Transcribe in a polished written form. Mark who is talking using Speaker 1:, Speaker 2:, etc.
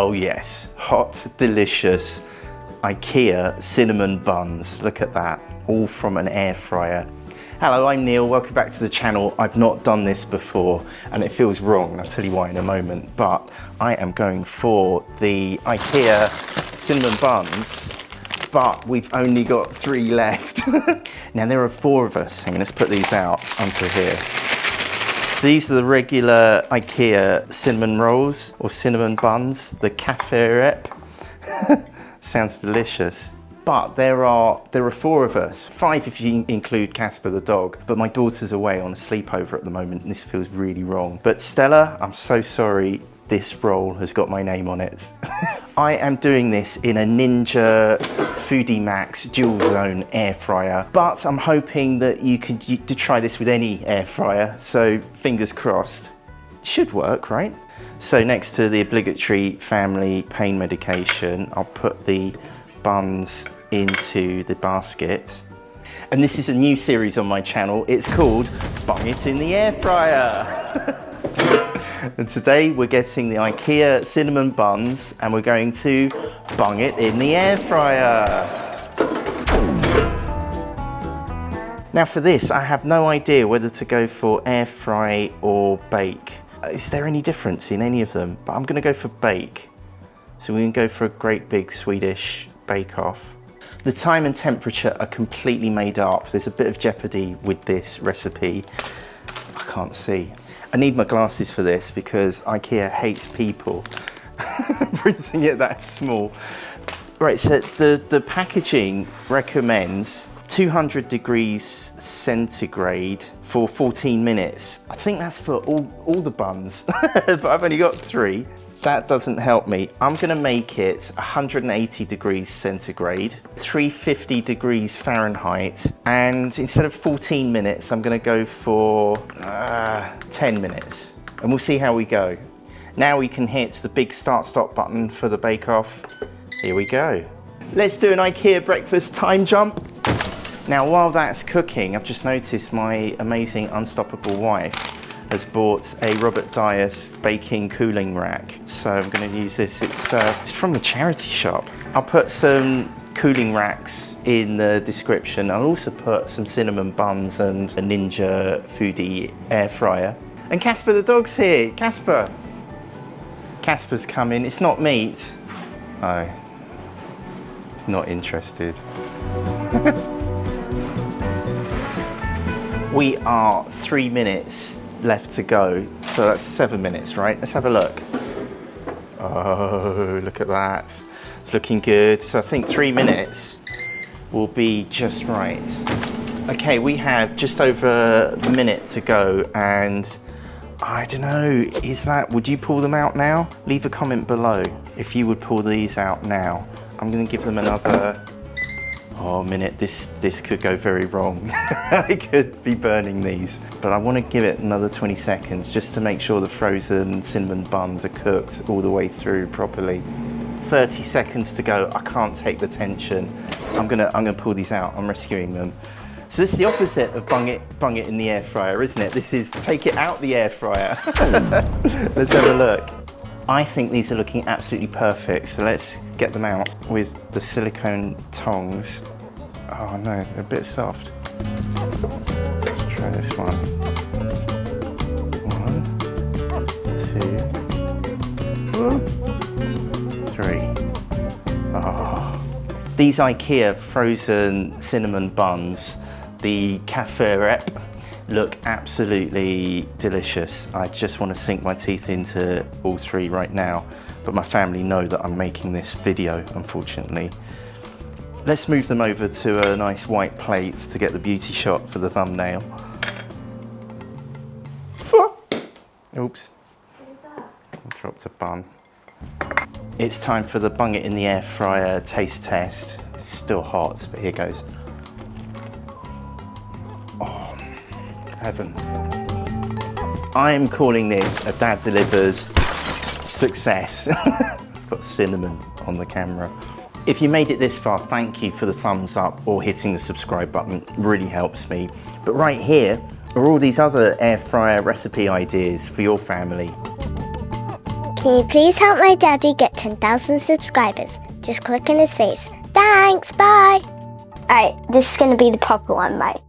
Speaker 1: Oh yes, hot, delicious IKEA cinnamon buns. Look at that, all from an air fryer. Hello, I'm Neil, welcome back to the channel. I've not done this before and it feels wrong, and I'll tell you why in a moment, but I am going for the IKEA cinnamon buns, but we've only got 3 left. Now there are 4 of us. Hang on, let's put these out onto here. So these are the regular IKEA cinnamon rolls or cinnamon buns, the KAFFEREP. Sounds delicious. But there are 4 of us, 5 if you include Casper the dog, but my daughter's away on a sleepover at the moment and this feels really wrong. But Stella, I'm so sorry, this roll has got my name on it. I am doing this in a Ninja Foodi Max DualZone Air Fryer, but I'm hoping that you can try this with any air fryer, so fingers crossed. Should work, right? So next to the obligatory family pain medication, I'll put the buns into the basket. And this is a new series on my channel. It's called Bung It in the Air Fryer. And today we're getting the IKEA cinnamon buns and we're going to bung it in the air fryer. Now for this, I have no idea whether to go for air fry or bake. Is there any difference in any of them? But I'm gonna go for bake. So we can go for a great big Swedish bake-off. The time and temperature are completely made up. There's a bit of jeopardy with this recipe. I can't see. I need my glasses for this because IKEA hates people printing it that small. Right, so the packaging recommends 200 degrees centigrade for 14 minutes. I think that's for all the buns, but I've only got 3. That doesn't help me. I'm gonna make it 180 degrees centigrade, 350 degrees Fahrenheit, and instead of 14 minutes, I'm gonna go for 10 minutes, and we'll see how we go. Now we can hit the big start-stop button for the bake-off. Here we go. Let's do an IKEA breakfast time jump. Now, while that's cooking, I've just noticed my amazing unstoppable wife has bought a Robert Dyas baking cooling rack. So I'm gonna use this, it's from the charity shop. I'll put some cooling racks in the description. I'll also put some cinnamon buns and a Ninja Foodi air fryer. And Casper the dog's here, Casper. Casper's coming, it's not meat. Oh, he's not interested. We are 3 minutes left to go, so that's 7 minutes, right? Let's have a look. Oh, look at that. It's looking good. So I think 3 minutes will be just right. Okay, we have just over a minute to go, and I don't know, would you pull them out now? Leave a comment below if you would pull these out now. I'm gonna give them another minute. This could go very wrong. I could be burning these, but I want to give it another 20 seconds just to make sure the frozen cinnamon buns are cooked all the way through properly. 30 seconds to go. I can't take the tension. I'm gonna pull these out. I'm rescuing them. So this is the opposite of bung it in the air fryer, isn't it? This is take it out the air fryer. Let's have a look. I think these are looking absolutely perfect, so let's get them out with the silicone tongs. Oh no, they're a bit soft. Let's try this one. 1, 2, 3. Oh. These IKEA frozen cinnamon buns, the KAFFEREP, look absolutely delicious. I just want to sink my teeth into all 3 right now, but my family know that I'm making this video, unfortunately. Let's move them over to a nice white plate to get the beauty shot for the thumbnail. Oops. I dropped a bun. It's time for the bung it in the air fryer taste test. It's still hot, but here goes. Oh. Heaven. I am calling this a Dad Delivers success. I've got cinnamon on the camera. If you made it this far, thank you for the thumbs up or hitting the subscribe button. It really helps me. But right here are all these other air fryer recipe ideas for your family.
Speaker 2: Can you please help my daddy get 10,000 subscribers? Just click on his face. Thanks, bye! Alright, this is gonna be the proper one, right?